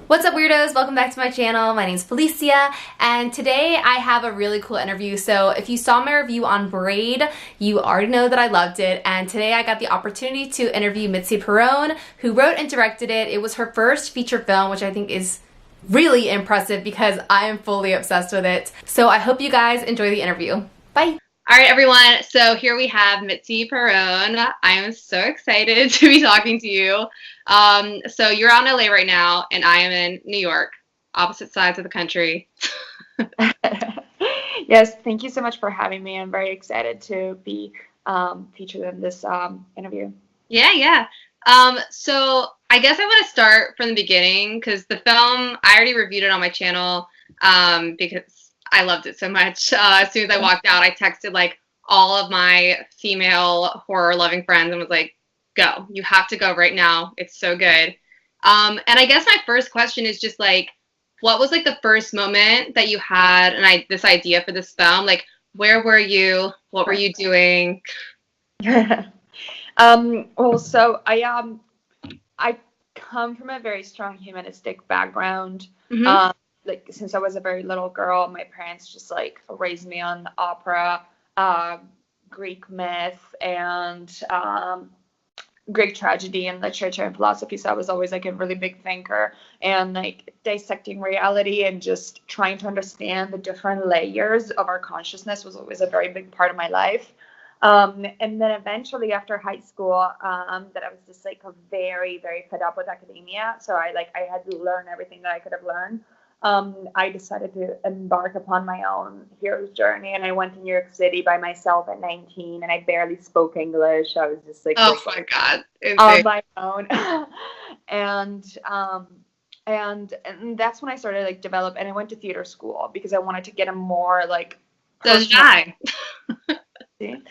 What's up, weirdos? Welcome back to my channel. My name's Felicia, and today I have a really cool interview. So if you saw my review on Braid, you already know that I loved it, and today I got the opportunity to interview Mitzi Peirone, who wrote and directed it. It was her first feature film, which I think is really impressive because I am fully obsessed with it. So I hope you guys enjoy the interview. Bye! All right, everyone. So here we have Mitzi Peirone. I am so excited to be talking to you. So you're out in LA right now, and I am in New York, opposite sides of the country. Yes, thank you so much for having me. I'm very excited to be featured in this interview. Yeah. So I guess I want to start from the beginning because the film, I already reviewed it on my channel because I loved it so much. As soon as I walked out, I texted like all of my female horror loving friends and was like, go, you have to go right now. It's so good. And I guess my first question is just like, what was like the first moment that you had this idea for this film? Like, where were you? What were you doing? Well, so I come from a very strong humanistic background. Mm-hmm. Like since I was a very little girl, my parents just like raised me on opera, uh, Greek myth, and Greek tragedy and literature and philosophy. So I was always like a really big thinker and like dissecting reality and just trying to understand the different layers of our consciousness was always a very big part of my life. And then eventually after high school, that I was just like very, very fed up with academia. So I had to learn everything that I could have learned. I decided to embark upon my own hero's journey, and I went to New York City by myself at 19, and I barely spoke English. I was just like Oh this my God. on Insane. my own, and and that's when I started like develop, and I went to theater school because I wanted to get a more like So did personal. I.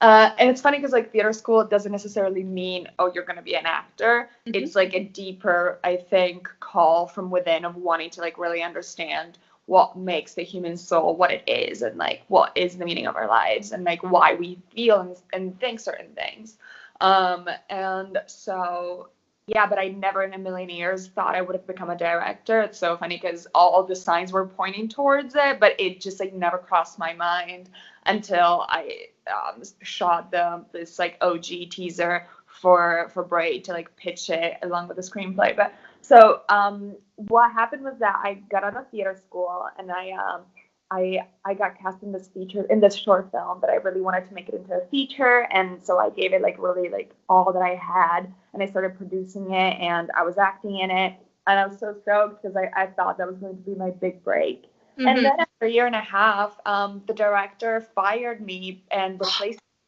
And it's funny because like theater school doesn't necessarily mean, oh, you're going to be an actor. Mm-hmm. It's like a deeper, I think, call from within of wanting to like really understand what makes the human soul what it is and like what is the meaning of our lives and like why we feel and think certain things. And so yeah, but I never in a million years thought I would have become a director. It's so funny because all the signs were pointing towards it, but it just like never crossed my mind until I shot this like OG teaser for Braid to like pitch it along with the screenplay. But so what happened was that I got out of theater school and I got cast in this short film, but I really wanted to make it into a feature, and so I gave it like really like all that I had, and I started producing it, and I was acting in it, and I was so stoked because I thought that was going to be my big break. And Mm-hmm. then after a year and a half, the director fired me and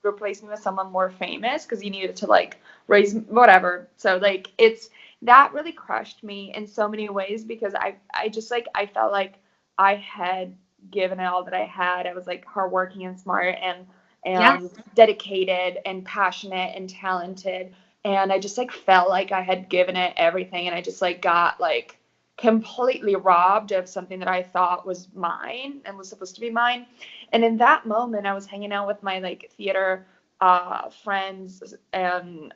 replaced me with someone more famous because he needed to like raise whatever. So like it's that really crushed me in so many ways because I just like I felt like I had given it all that I had. I was like hardworking and smart and Yes. dedicated and passionate and talented. And I just like felt like I had given it everything, and I just like got like completely robbed of something that I thought was mine and was supposed to be mine. And in that moment, I was hanging out with my like theater friends, and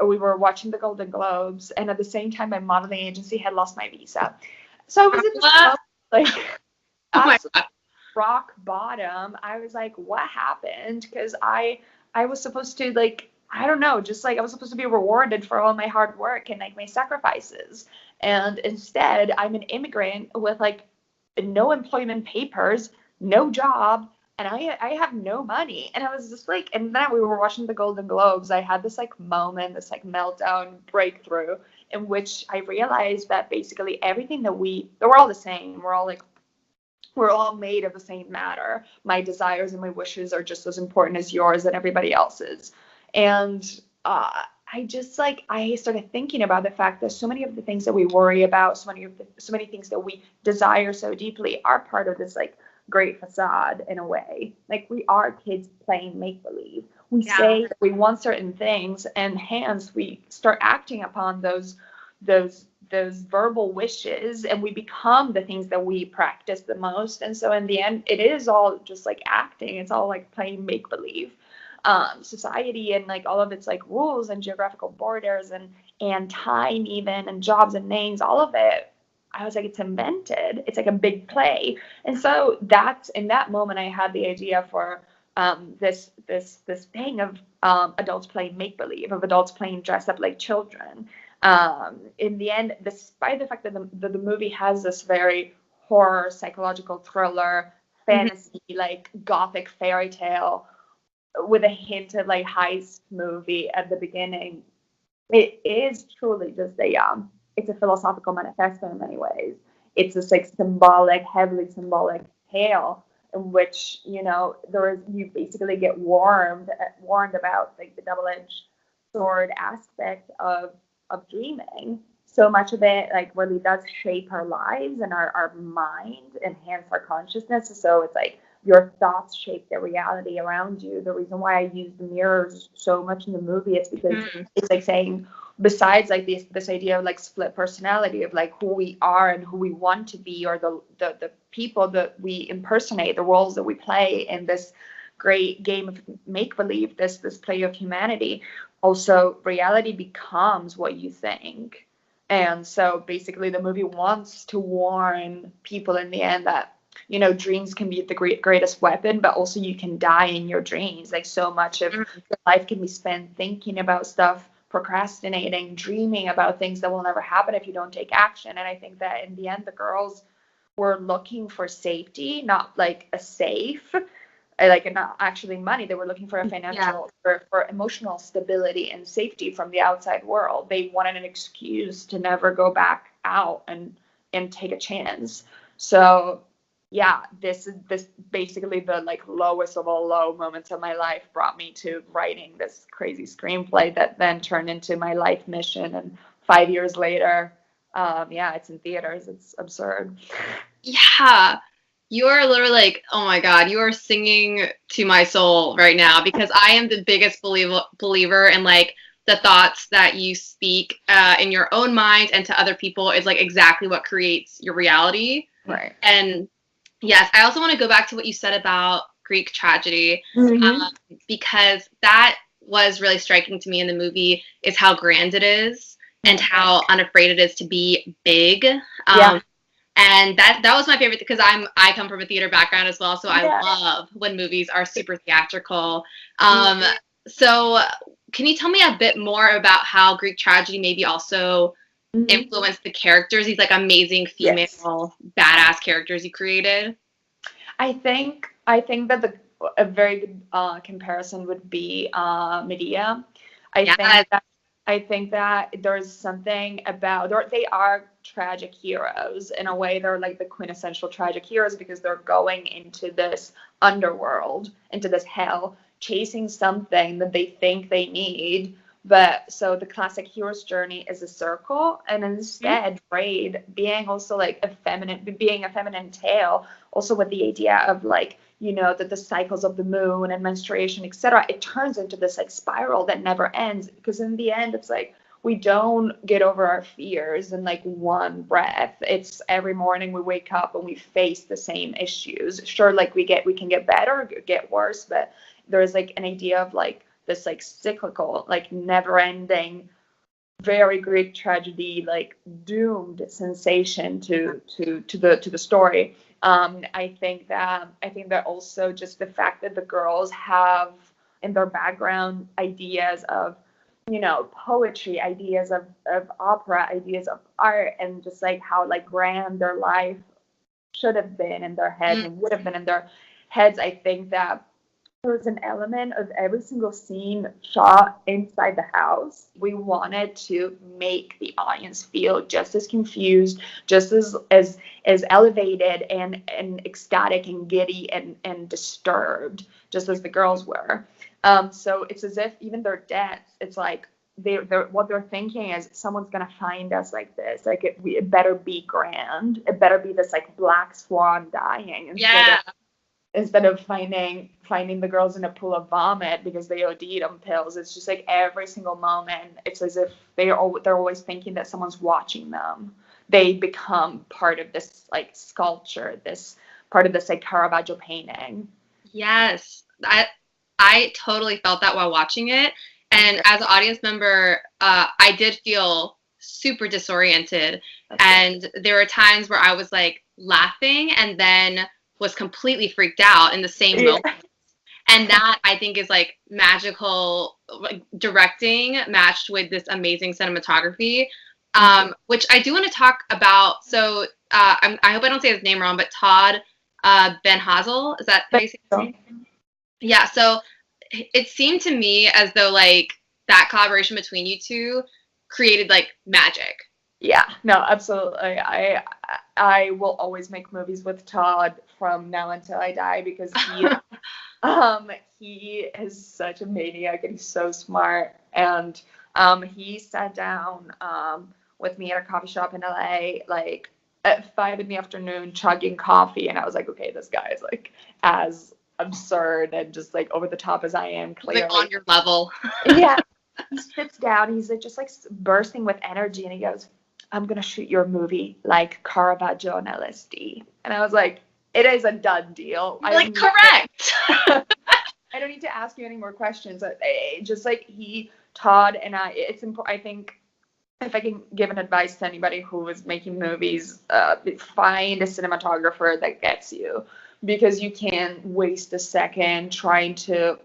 we were watching the Golden Globes. And at the same time, my modeling agency had lost my visa. So I was in this What? moment, like Oh my absolutely God. rock bottom. I was like, what happened? Because I was supposed to like I don't know, just like I was supposed to be rewarded for all my hard work and like my sacrifices. And instead, I'm an immigrant with like no employment papers, no job, and I have no money. And I was just like, and then we were watching the Golden Globes. I had this like moment, this like meltdown breakthrough in which I realized that basically everything that we're all the same. We're all made of the same matter. My desires and my wishes are just as important as yours and everybody else's. And I just like I started thinking about the fact that so many of the things that we worry about, so many things that we desire so deeply, are part of this like great facade in a way. Like we are kids playing make believe. We Yeah. say that we want certain things, and hence we start acting upon those verbal wishes, and we become the things that we practice the most. And so in the end, it is all just like acting. It's all like playing make believe. society and like all of its like rules and geographical borders and time even and jobs and names, all of it. I was like, it's invented. It's like a big play. And so that's in that moment I had the idea for this thing of adults playing make believe, of adults playing dress up like children. In the end, despite the fact that the movie has this very horror, psychological thriller, fantasy, like gothic fairy tale with a hint of like heist movie at the beginning, it is truly just it's a philosophical manifesto in many ways. It's this like symbolic, heavily symbolic tale in which, you know, you basically get warned about like the double-edged sword aspect of dreaming. So much of it like really does shape our lives and our mind, enhance our consciousness. So it's like your thoughts shape the reality around you. The reason why I use the mirrors so much in the movie is because it's like saying, besides like this idea of like split personality of like who we are and who we want to be, or the people that we impersonate, the roles that we play in this great game of make believe, this play of humanity, also reality becomes what you think. And so basically the movie wants to warn people in the end that, you know, dreams can be the greatest weapon, but also you can die in your dreams. Like so much of your life can be spent thinking about stuff, procrastinating, dreaming about things that will never happen if you don't take action. And I think that in the end, the girls were looking for safety, not like a safe, like not actually money. They were looking for a financial, for emotional stability and safety from the outside world. They wanted an excuse to never go back out and take a chance. So yeah, this basically the like lowest of all low moments of my life brought me to writing this crazy screenplay that then turned into my life mission. And 5 years later, it's in theaters. It's absurd. Yeah. You are literally like, oh my God, you are singing to my soul right now, because I am the biggest believer in like the thoughts that you speak in your own mind and to other people is like exactly what creates your reality. Right. And yes, I also want to go back to what you said about Greek tragedy, because that was really striking to me in the movie, is how grand it is and how unafraid it is to be big. And that was my favorite, because I come from a theater background as well, so I love when movies are super theatrical. So can you tell me a bit more about how Greek tragedy maybe also influenced the characters, these like amazing female badass characters you created? I think that a very good comparison would be Medea. I think that there's something about, they are tragic heroes in a way. They're like the quintessential tragic heroes because they're going into this underworld, into this hell, chasing something that they think they need. But so the classic hero's journey is a circle, and instead Braid being also like being a feminine tale, also with the idea of like, you know, that the cycles of the moon and menstruation, etc., it turns into this like spiral that never ends, because in the end it's like we don't get over our fears in like one breath. It's every morning we wake up and we face the same issues. Sure, like we can get better, get worse, but there's like an idea of like this like cyclical, like never ending, very Greek tragedy, like doomed sensation to the story. I think that also just the fact that the girls have in their background ideas of, you know, poetry, ideas of opera, ideas of art, and just like how like grand their life should have been in their heads and would have been in their heads. I think that there's an element of every single scene shot inside the house. We wanted to make the audience feel just as confused, just as elevated and ecstatic and giddy and disturbed, just as the girls were. So it's as if even their deaths, it's like they're what they're thinking is someone's gonna find us like this. Like it better be grand. It better be this like black swan dying instead of finding the girls in a pool of vomit because they OD'd on pills. It's just like every single moment, it's as if they're always thinking that someone's watching them. They become part of this like sculpture, this part of this like Caravaggio painting. Yes, I totally felt that while watching it. And as an audience member, I did feel super disoriented. And there were times where I was like laughing and then was completely freaked out in the same moment. And that, I think, is like magical like, directing matched with this amazing cinematography, which I do want to talk about. So I hope I don't say his name wrong, but Todd Ben Hazel, is that how you say his name? Yeah, so it seemed to me as though like that collaboration between you two created like magic. Yeah, no, absolutely. I will always make movies with Todd from now until I die because he is such a maniac and he's so smart. And he sat down with me at a coffee shop in LA like at 5 p.m, chugging coffee, and I was like, okay, this guy is like as absurd and just like over the top as I am, clearly. Like on your level. Yeah. He sits down, he's like just like bursting with energy, and he goes, I'm gonna shoot your movie like Caravaggio and LSD. And I was like, it is a done deal. Like, correct. I don't need to ask you any more questions. Just like Todd and I, it's important. I think if I can give an advice to anybody who is making movies, find a cinematographer that gets you, because you can't waste a second trying to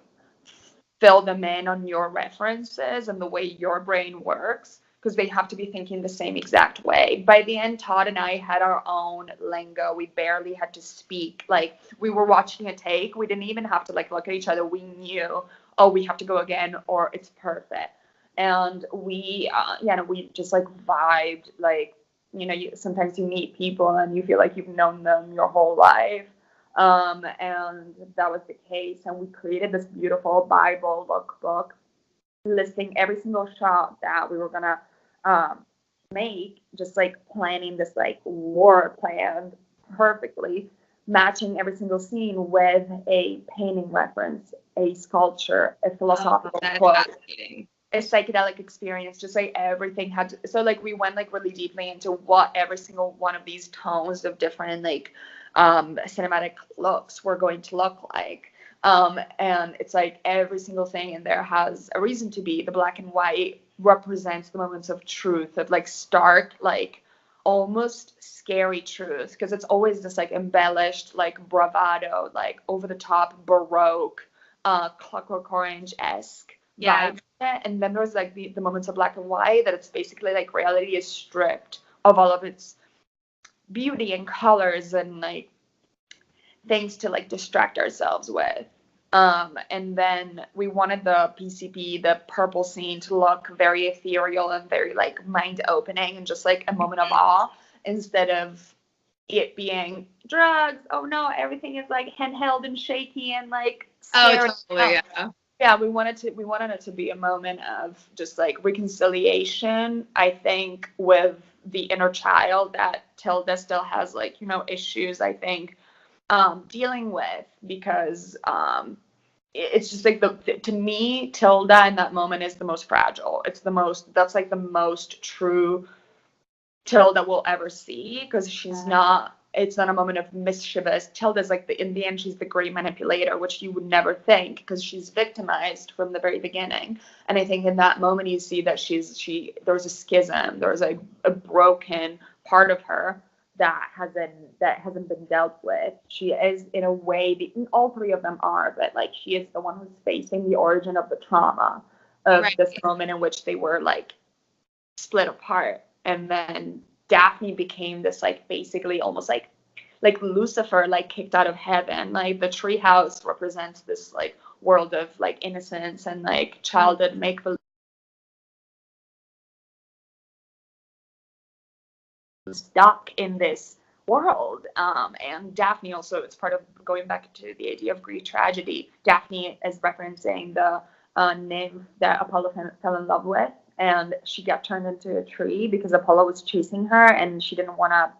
fill them in on your references and the way your brain works, because they have to be thinking the same exact way. By the end, Todd and I had our own lingo. We barely had to speak. Like, we were watching a take. We didn't even have to like look at each other. We knew, oh, we have to go again or it's perfect. And we just like vibed. Like, sometimes you meet people and you feel like you've known them your whole life. And that was the case. And we created this beautiful Bible lookbook listing every single shot that we were gonna make, just like planning this like war plan perfectly, matching every single scene with a painting reference, a sculpture, a philosophical quote, a psychedelic experience. Just like everything had to, so like we went like really deeply into what every single one of these tones of different like cinematic looks were going to look like. And it's like every single thing in there has a reason to be. The black and white represents the moments of truth, of like stark, like almost scary truth, because it's always this like embellished, like bravado, like over the top Baroque, Clockwork Orange-esque vibe. And then there's like the moments of black and white that it's basically like reality is stripped of all of its beauty and colors and like things to like distract ourselves with. And then we wanted the PCP, the purple scene, to look very ethereal and very like mind opening and just like a moment of awe, instead of it being drugs. Oh no, everything is like handheld and shaky and like scary. Oh, totally, yeah. We wanted it to be a moment of just like reconciliation, I think, with the inner child that Tilda still has like, issues, I think, dealing with, because it's just like to me, Tilda in that moment is the most fragile. That's like the most true Tilda we'll ever see, because it's not a moment of mischievous. Tilda's like in the end, she's the great manipulator, which you would never think, because she's victimized from the very beginning. And I think in that moment you see that there's a schism, there's a broken part of her that hasn't been dealt with. She is, in a way, all three of them are, but like she is the one who's facing the origin of the trauma of this moment in which they were like split apart. And then Daphne became this like basically almost like Lucifer, like kicked out of heaven. Like the treehouse represents this like world of like innocence and like childhood make-believe, stuck in this world. And Daphne also, it's part of going back to the idea of Greek tragedy. Daphne is referencing the nymph that Apollo fell in love with, and she got turned into a tree because Apollo was chasing her and she didn't want to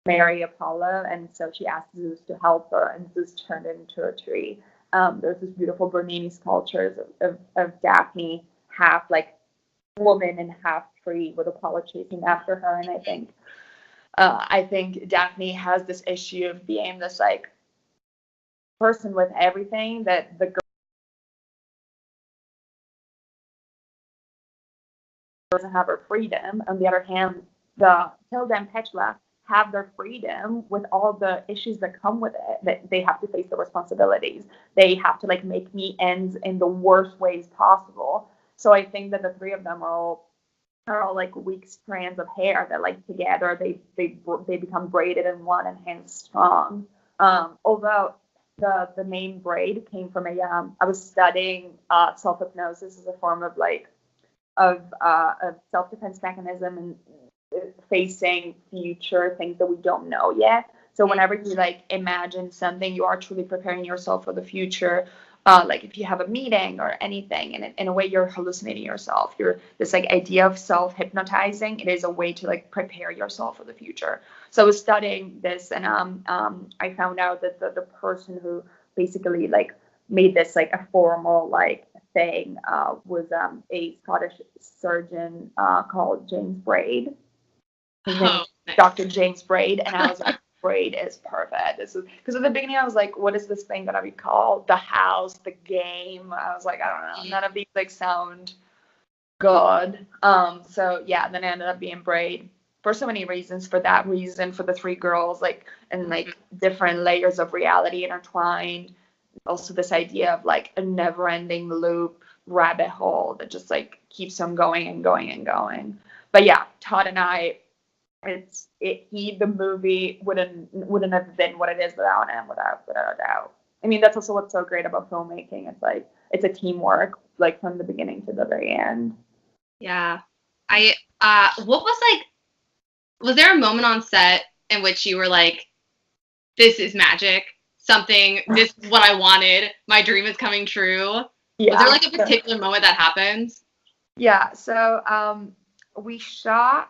marry Apollo, and so she asked Zeus to help her, and Zeus turned into a tree. There's this beautiful Bernini sculptures of Daphne, half like woman and half tree, with Apollo chasing after her. And I think Daphne has this issue of being this like person with everything that the doesn't have her freedom. On the other hand, the Tilda and Petula have their freedom with all the issues that come with it, that they have to face the responsibilities. They have to like make meet ends in the worst ways possible. So I think that the three of them are all like weak strands of hair that like together they become braided in one and hence strong. Although the name Braid came from I was studying self hypnosis as a form of like of self defense mechanism and facing future things that we don't know yet. So whenever you like imagine something, you are truly preparing yourself for the future. Like if you have a meeting or anything, and in a way you're hallucinating yourself. You're this like idea of self hypnotizing. It is a way to like prepare yourself for the future. So I was studying this, and I found out that the person who basically like made this like a formal like thing was a Scottish surgeon called James Braid. His name is Dr. James Braid, and I was like, Braid is perfect. This is because at the beginning I was like, what is this thing gonna be called? The house, the game. I was like, I don't know. None of these like sound good. So yeah, then it ended up being Braid for so many reasons. For that reason, for the three girls, like and like different layers of reality intertwined. Also this idea of like a never-ending loop rabbit hole that just like keeps on going and going and going. But yeah, Todd and I. The movie wouldn't have been what it is without him, without a doubt. I mean, that's also what's so great about filmmaking. It's like it's a teamwork, like from the beginning to the very end. Yeah. What was there a moment on set in which you were like, this is magic, this is what I wanted, my dream is coming true? Yeah. Was there like a particular moment that happens? Yeah, so we shot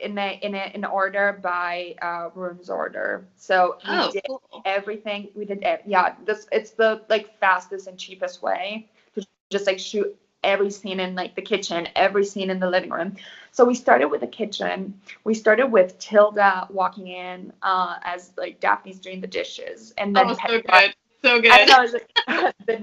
in order by Room's order. So we did everything. We did it's the like fastest and cheapest way to just like shoot every scene in like the kitchen, every scene in the living room. So we started with the kitchen. We started with Tilda walking in as like Daphne's doing the dishes, and then so good. So good. I know, it was like, the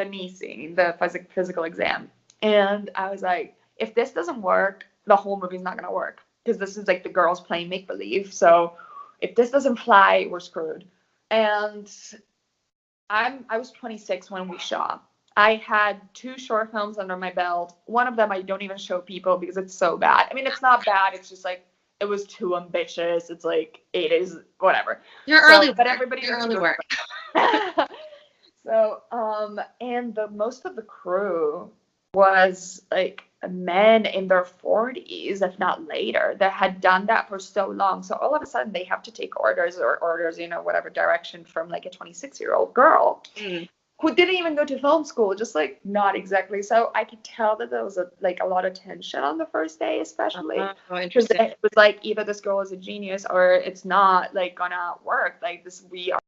knee scene, the physical exam, and I was like, if this doesn't work, the whole movie's not gonna work, because this is like the girls playing make believe. So if this doesn't fly, we're screwed. And I was 26 when we shot. I had 2 short films under my belt. One of them I don't even show people because it's so bad. I mean, it's not bad. It's just like it was too ambitious. It's like it is whatever. You're early, but everybody's early work. So and most of the crew was like men in their 40s, if not later, that had done that for so long. So all of a sudden they have to take orders, whatever direction from like a 26-year-old girl who didn't even go to film school, just like not exactly. So I could tell that there was a lot of tension on the first day, especially because it was like either this girl is a genius or it's not like gonna work. Like this, we are.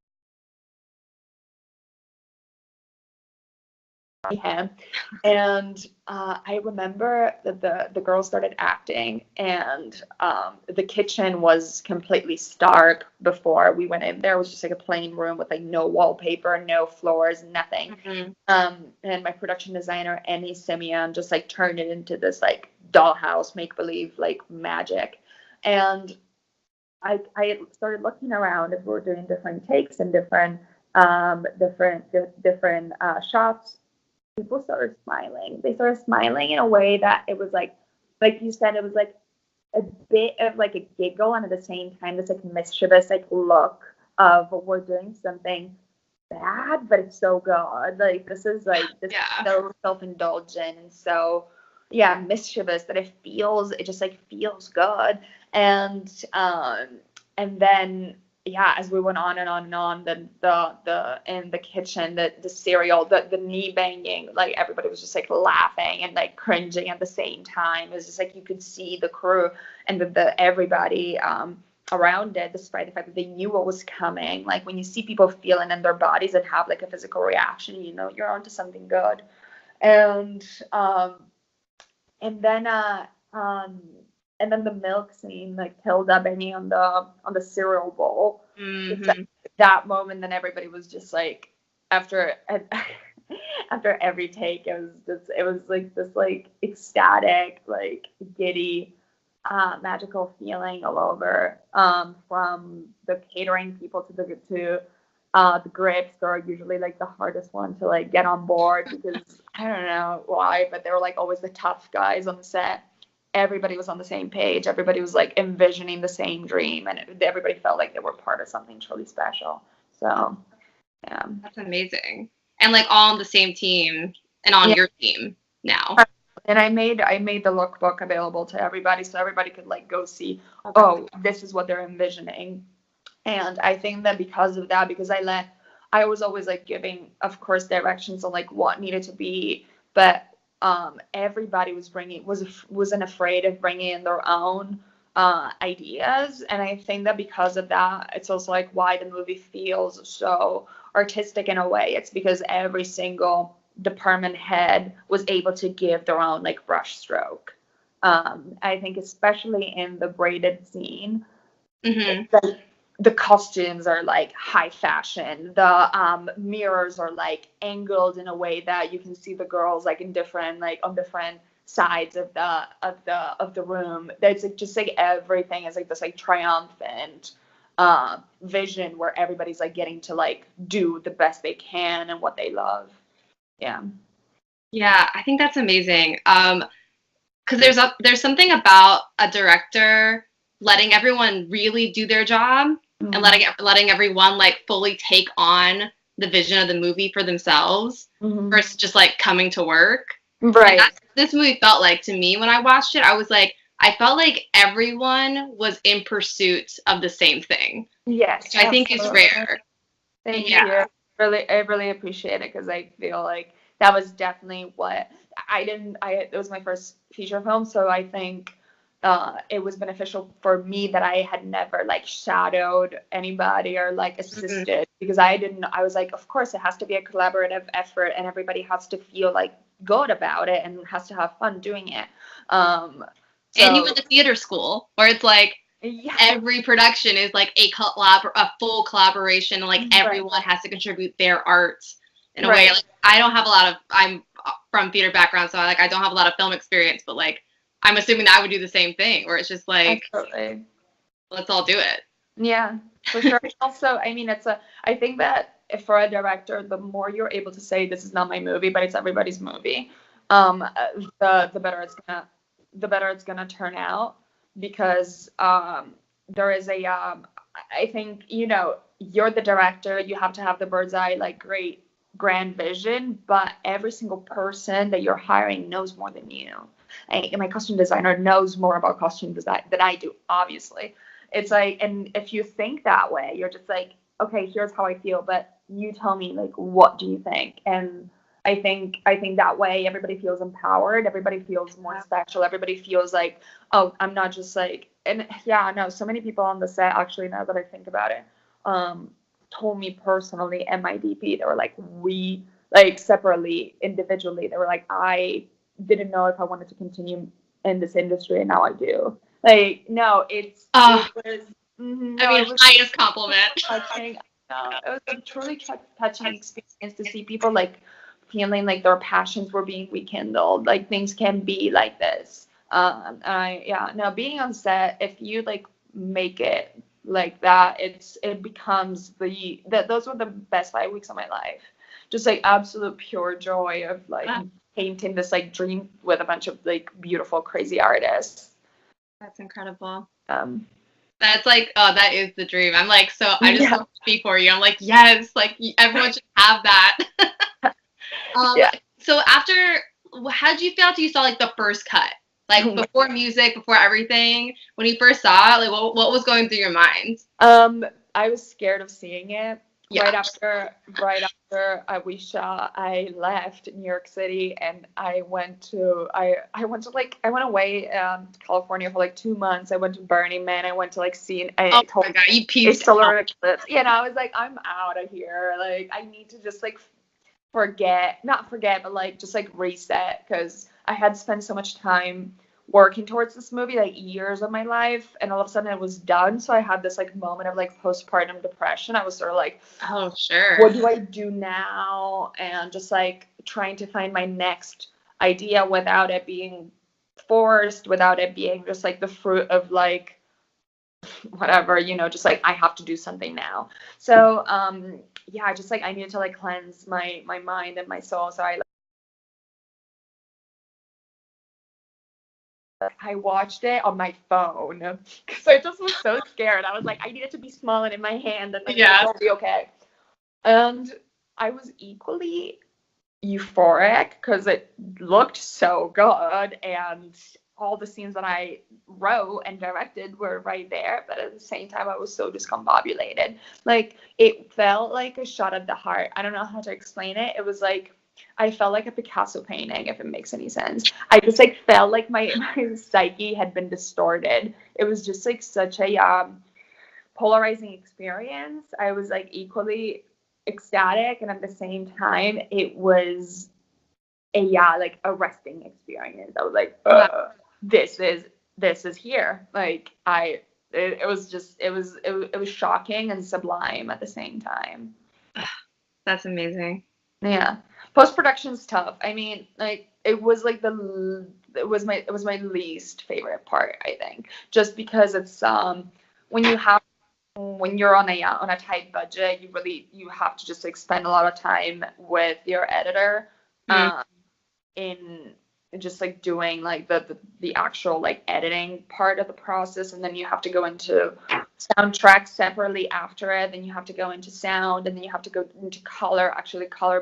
And I remember that the girls started acting, and the kitchen was completely stark before we went in there. It was just like a plain room with like no wallpaper, no floors, nothing. And my production designer, Annie Simeon, just like turned it into this like dollhouse make-believe like magic. And I started looking around as we were doing different takes and different shots. People started smiling. They started smiling in a way that it was like you said, it was like a bit of like a giggle, and at the same time this like mischievous like look of we're doing something bad, but it's so good. Like this is so self-indulgent and so mischievous that it just like feels good. And then as we went on and on and on, then the in the kitchen, the cereal, the knee banging, like everybody was just like laughing and like cringing at the same time. It was just like you could see the crew and the everybody around it, despite the fact that they knew what was coming. Like when you see people feeling in their bodies and have like a physical reaction, you know you're onto something good. And then the milk scene, like Tilda banging on the cereal bowl. That moment, then everybody was just like, after after every take, it was like this like ecstatic, like giddy, magical feeling all over. From the catering people to the grips, they're usually like the hardest one to like get on board because I don't know why, but they were like always the tough guys on the set. Everybody was on the same page. Everybody was like envisioning the same dream, and everybody felt like they were part of something truly special. So, yeah. That's amazing. And like all on the same team and on your team now. And I made the lookbook available to everybody so everybody could like go see, oh, this is what they're envisioning. And I think that because of that, because I was always like giving, of course, directions on like what needed to be, but everybody wasn't afraid of bringing in their own ideas. And I think that because of that, it's also like why the movie feels so artistic in a way. It's because every single department head was able to give their own like brush stroke. I think especially in the braided scene, the costumes are like high fashion. The mirrors are like angled in a way that you can see the girls like in different like on different sides of the room. There's like just like everything is like this like triumphant vision where everybody's like getting to like do the best they can and what they love. Yeah. Yeah, I think that's amazing. Because there's something about a director letting everyone really do their job and letting everyone like fully take on the vision of the movie for themselves versus just like coming to work. Right. And that's what this movie felt like to me when I watched it. I felt like everyone was in pursuit of the same thing. Yes. Which I think is rare. Thank you. I really appreciate it because I feel like that was definitely what it was my first feature film, so I think it was beneficial for me that I had never like shadowed anybody or like assisted because I was like, of course it has to be a collaborative effort and everybody has to feel like good about it and has to have fun doing it. And you went to theater school where it's like every production is like a full collaboration and like everyone has to contribute their art in a way. Like I'm from theater background, so I don't have a lot of film experience, but like I'm assuming that I would do the same thing where it's just like, let's all do it. Yeah, for sure. Also, I mean, I think that if for a director, the more you're able to say this is not my movie, but it's everybody's movie, the better it's gonna turn out because there is I think, you're the director, you have to have the bird's eye, like great grand vision, but every single person that you're hiring knows more than you. My costume designer knows more about costume design than I do, obviously. It's like, and if you think that way, you're just like, okay, here's how I feel, but you tell me, like, what do you think? And I think that way everybody feels empowered, everybody feels more special, everybody feels like, oh, I'm not just like, and yeah, no, so many people on the set, actually, now that I think about it, told me personally and my DP, they were like, we, like, separately, individually, they were like, I didn't know if I wanted to continue in this industry, and now I do. Like, no, it was highest compliment. Touching. No, it was a truly touching experience to see people like feeling like their passions were being rekindled. Like things can be like this. Being on set, if you like make it like that, it becomes those were the best 5 weeks of my life. Just like absolute pure joy of like painting this like dream with a bunch of like beautiful, crazy artists. That's incredible. That's like, oh, that is the dream. I'm like, so I just want to be for you. I'm like, yes, like everyone should have that. So how did you feel after you saw like the first cut? Like before music, before everything, when you first saw it, like what was going through your mind? I was scared of seeing it. Yeah. Right after we shot, I left New York City and I went away to California for like 2 months. I went to Burning Man. I went to like see my God, you peaced solar eclipse. I was like, I'm out of here. Like I need to just like not forget, but like just like reset because I had spent so much time working towards this movie like years of my life, and all of a sudden it was done. So I had this like moment of like postpartum depression. I was sort of like, Oh, sure. what do I do now? And just like trying to find my next idea without it being forced, without it being just like the fruit of like whatever, just like I have to do something now. So yeah, I just like I needed to like cleanse my mind and my soul. So I watched it on my phone because I just was so scared. I was like, I need it to be small and in my hand, and like it'll be okay. And I was equally euphoric because it looked so good, and all the scenes that I wrote and directed were right there. But at the same time, I was so discombobulated. Like it felt like a shot at the heart. I don't know how to explain it. It was like I felt like a Picasso painting, if it makes any sense. I just like felt like my psyche had been distorted. It was just like such a polarizing experience. I was like equally ecstatic, and at the same time, it was a like arresting experience. I was like, this is here. Like it was shocking and sublime at the same time. That's amazing. Yeah. Post-production is tough. I mean, like it was my least favorite part, I think. Just because it's when you're on a tight budget, you have to just like spend a lot of time with your editor in just like doing like the actual like editing part of the process, and then you have to go into soundtrack separately after it, then you have to go into sound, and then you have to go into color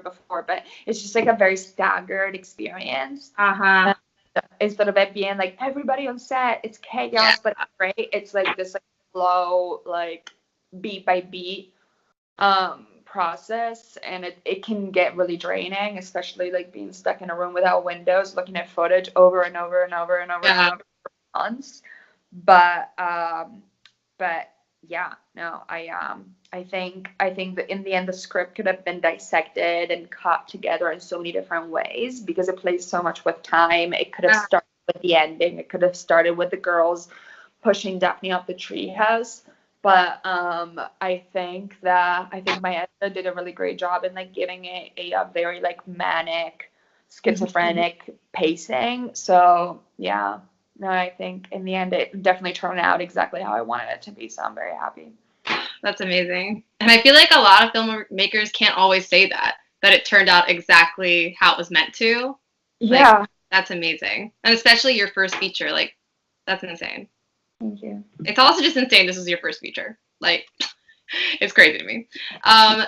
before. But it's just like a very staggered experience. Instead of it being like everybody on set, it's chaos, but it's great. It's like this like slow, like beat by beat process, and it can get really draining, especially like being stuck in a room without windows, looking at footage over and over and over and over and over for months. But yeah, no, I think that in the end the script could have been dissected and cut together in so many different ways because it plays so much with time. It could have started with the ending. It could have started with the girls pushing Daphne up the treehouse. But I think my editor did a really great job in like giving it a very like manic, schizophrenic pacing. So yeah, no, I think in the end it definitely turned out exactly how I wanted it to be. So I'm very happy. That's amazing. And I feel like a lot of filmmakers can't always say that it turned out exactly how it was meant to. Yeah. Like, that's amazing. And especially your first feature, like that's insane. Thank you. It's also just insane this was your first feature. Like, it's crazy to me.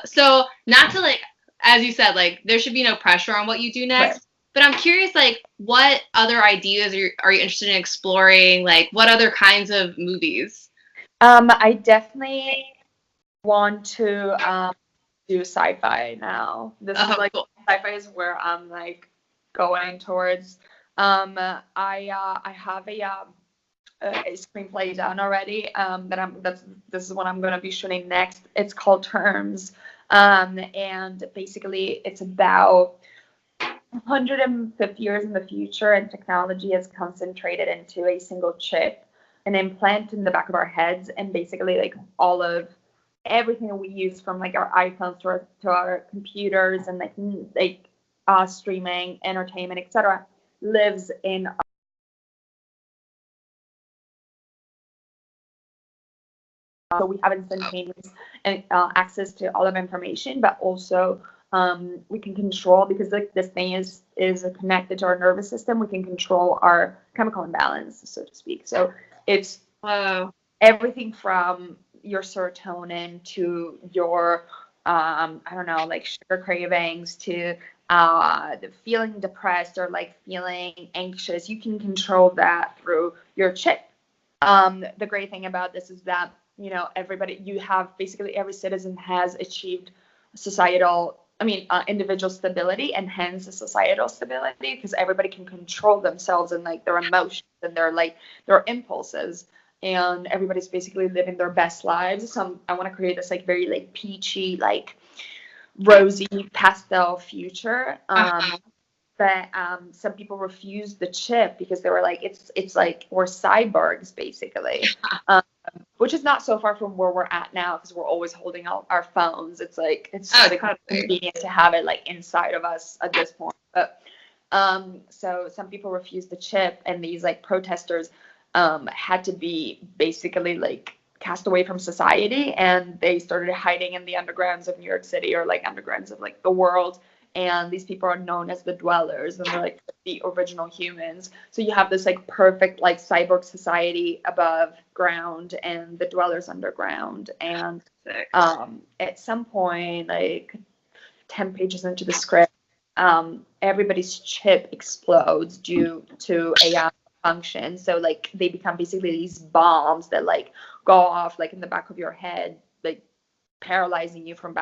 So not to like, as you said, like there should be no pressure on what you do next. Right. But I'm curious, like, what other ideas are you interested in exploring? Like, what other kinds of movies? I definitely want to do sci-fi now. This is like cool. Sci-fi is where I'm like going towards. I have a screenplay done already. This is what I'm gonna be shooting next. It's called Terms, and basically it's about 150 years in the future, and technology is concentrated into a single chip, an implant in the back of our heads, and basically like all of everything that we use from like our iPhones to our computers and like streaming, entertainment, etc., lives in. So we have instantaneous access to all of information, but also we can control, because like this thing is connected to our nervous system. We can control our chemical imbalance, so to speak. So it's everything from your serotonin to your I don't know, like sugar cravings to the feeling depressed or like feeling anxious. You can control that through your chip. The great thing about this is that basically every citizen has achieved individual stability, and hence societal stability, because everybody can control themselves and like their emotions and their impulses, and everybody's basically living their best lives. So I want to create this like very like peachy, like rosy pastel future. But some people refused the chip because they were like, it's like we're cyborgs basically, which is not so far from where we're at now because we're always holding out our phones. It's like it's just like convenient to have it like inside of us at this point. But so some people refused the chip, and these like protesters had to be basically like cast away from society, and they started hiding in the undergrounds of New York City, or like undergrounds of like the world. And these people are known as the dwellers, and they're like the original humans. So you have this like perfect like cyborg society above ground and the dwellers underground. And at some point, like 10 pages into the script, everybody's chip explodes due to AI function. So like they become basically these bombs that like go off like in the back of your head, like paralyzing you from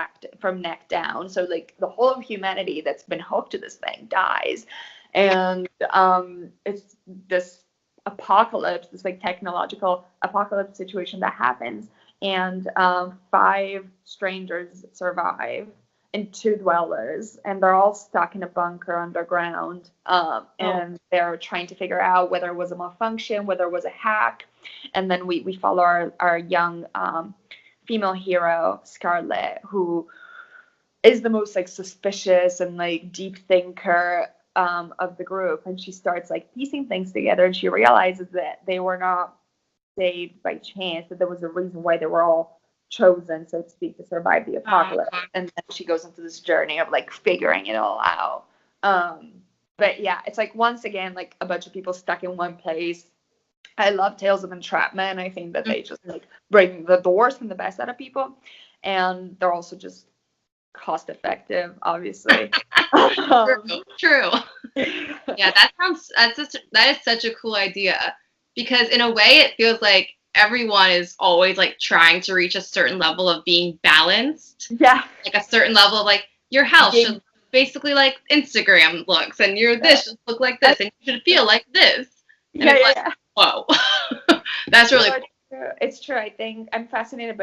neck down. So like the whole of humanity that's been hooked to this thing dies. And it's this apocalypse, this like technological apocalypse situation that happens. And 5 strangers survive and 2 dwellers, and they're all stuck in a bunker underground. And they're trying to figure out whether it was a malfunction, whether it was a hack. And then we follow our young female hero, Scarlett, who is the most like suspicious and like deep thinker of the group. And she starts like piecing things together, and she realizes that they were not saved by chance, that there was a reason why they were all chosen, so to speak, to survive the apocalypse. And then she goes into this journey of like figuring it all out. But yeah, it's like once again like a bunch of people stuck in one place. I love tales of entrapment. I think that they just like bring the worst and the best out of people, and they're also just cost effective, obviously. True. Yeah, that is such a cool idea, because in a way it feels like everyone is always like trying to reach a certain level of being balanced. Yeah. Like a certain level of like your house should basically like Instagram looks, and your this should look like this, and you should feel like this. And yeah. Whoa. That's really cool. It's true. I think I'm fascinated by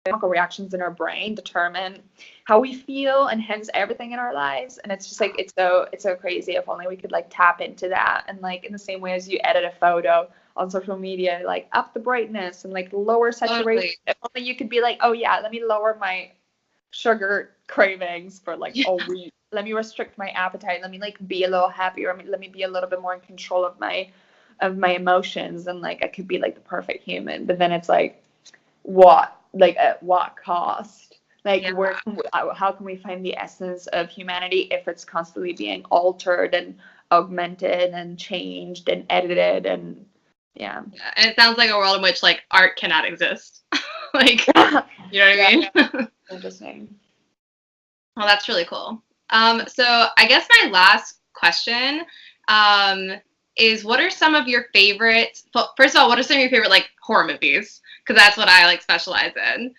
chemical reactions in our brain determine how we feel, and hence everything in our lives. And it's just like it's so crazy. If only we could like tap into that, and like in the same way as you edit a photo on social media, like up the brightness and like lower saturation. If only you could be like, oh yeah, let me lower my sugar cravings for like a week. Let me restrict my appetite. Let me like be a little happier. Let me be a little bit more in control of my emotions, and like I could be like the perfect human. But then it's like, what? Like at what cost? Like how can we find the essence of humanity if it's constantly being altered and augmented and changed and edited? And yeah. And it sounds like a world in which like art cannot exist. Like, you know what I mean? Interesting. Well, that's really cool. So I guess my last question is, what are some of your favorite, first of all, what are some of your favorite like horror movies? Because that's what I like specialize in.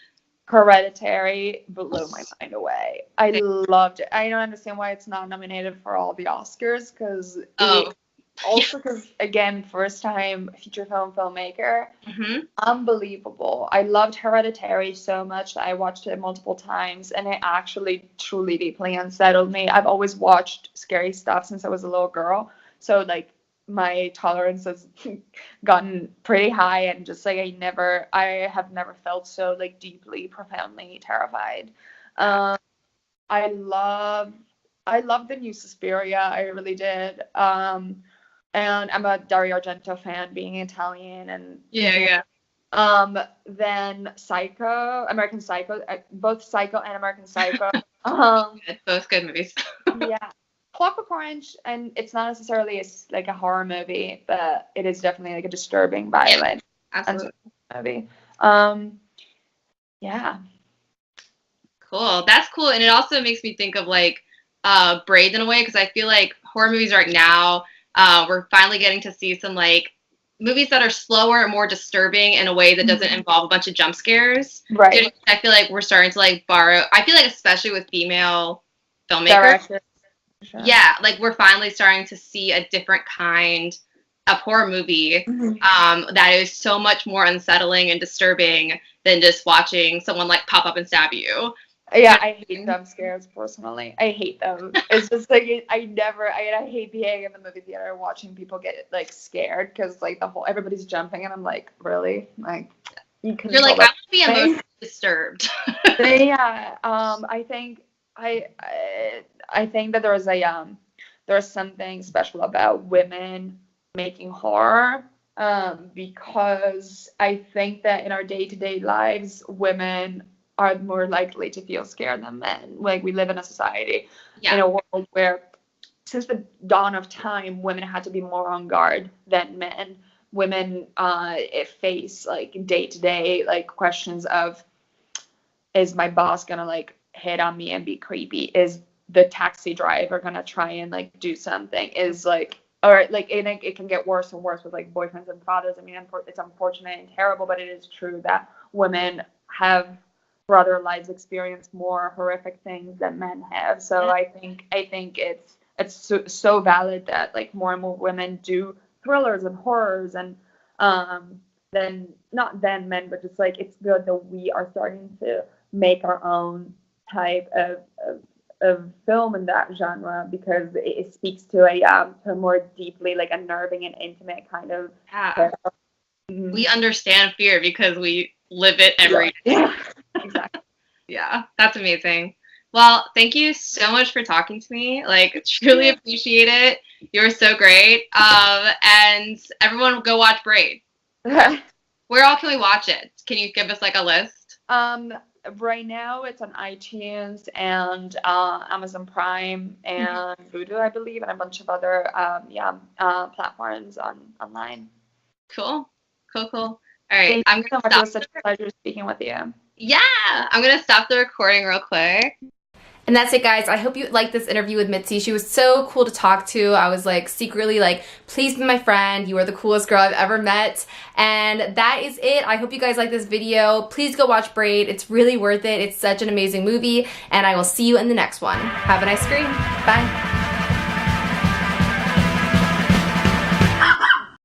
Hereditary blew my mind away. I loved it. I don't understand why it's not nominated for all the Oscars, because because again, first time feature film filmmaker. Unbelievable. I loved Hereditary so much that I watched it multiple times, and it actually truly deeply unsettled me. I've always watched scary stuff since I was a little girl, so like my tolerance has gotten pretty high, and just like I have never felt so like deeply, profoundly terrified. I love the new Suspiria. I really did. And I'm a Dario Argento fan, being Italian, and then Psycho, American Psycho, both Psycho and American Psycho. Both good movies. Yeah. Clockwork Orange, and it's not necessarily like a horror movie, but it is definitely like a disturbing, violent movie. Yeah. Cool. That's cool. And it also makes me think of like Braid in a way, because I feel like horror movies right now, we're finally getting to see some like movies that are slower and more disturbing in a way that doesn't involve a bunch of jump scares. Right. You know, I feel like we're starting to like borrow, I feel like especially with female filmmakers. Sure. Yeah, like we're finally starting to see a different kind of horror movie that is so much more unsettling and disturbing than just watching someone like pop up and stab you. Yeah, I hate jump scares personally. I hate them. It's just like I hate being in the movie theater watching people get like scared because like everybody's jumping and I'm like, really? Like you You're like, I want to be emotionally disturbed. Yeah, I think that there's something special about women making horror, because I think that in our day-to-day lives, women are more likely to feel scared than men. Like we live in a society, in a world where since the dawn of time, women had to be more on guard than men. Women face like day-to-day like questions of, is my boss gonna like hit on me and be creepy? Is the taxi driver gonna try and like do something? Is like, or like it can get worse and worse with like boyfriends and fathers. I mean, it's unfortunate and terrible, but it is true that women have throughout their lives experienced more horrific things than men have. So I think it's so valid that like more and more women do thrillers and horrors and then not then men, but just like it's good that we are starting to make our own type of film in that genre because it speaks to a more deeply like unnerving and intimate kind of. We understand fear because we live it every day. Yeah, exactly. Yeah, that's amazing. Well, thank you so much for talking to me. Like, truly appreciate it. You're so great. And everyone go watch Braid. Where all can we watch it? Can you give us like a list? Right now it's on iTunes and Amazon Prime and Vudu, I believe, and a bunch of other platforms online. Cool. All right. Thank you so much. It was such a pleasure speaking with you. Yeah, I'm gonna stop the recording real quick. And that's it, guys. I hope you liked this interview with Mitzi. She was so cool to talk to. I was like secretly like, please be my friend. You are the coolest girl I've ever met. And that is it. I hope you guys like this video. Please go watch Braid. It's really worth it. It's such an amazing movie. And I will see you in the next one. Have a nice screen. Bye.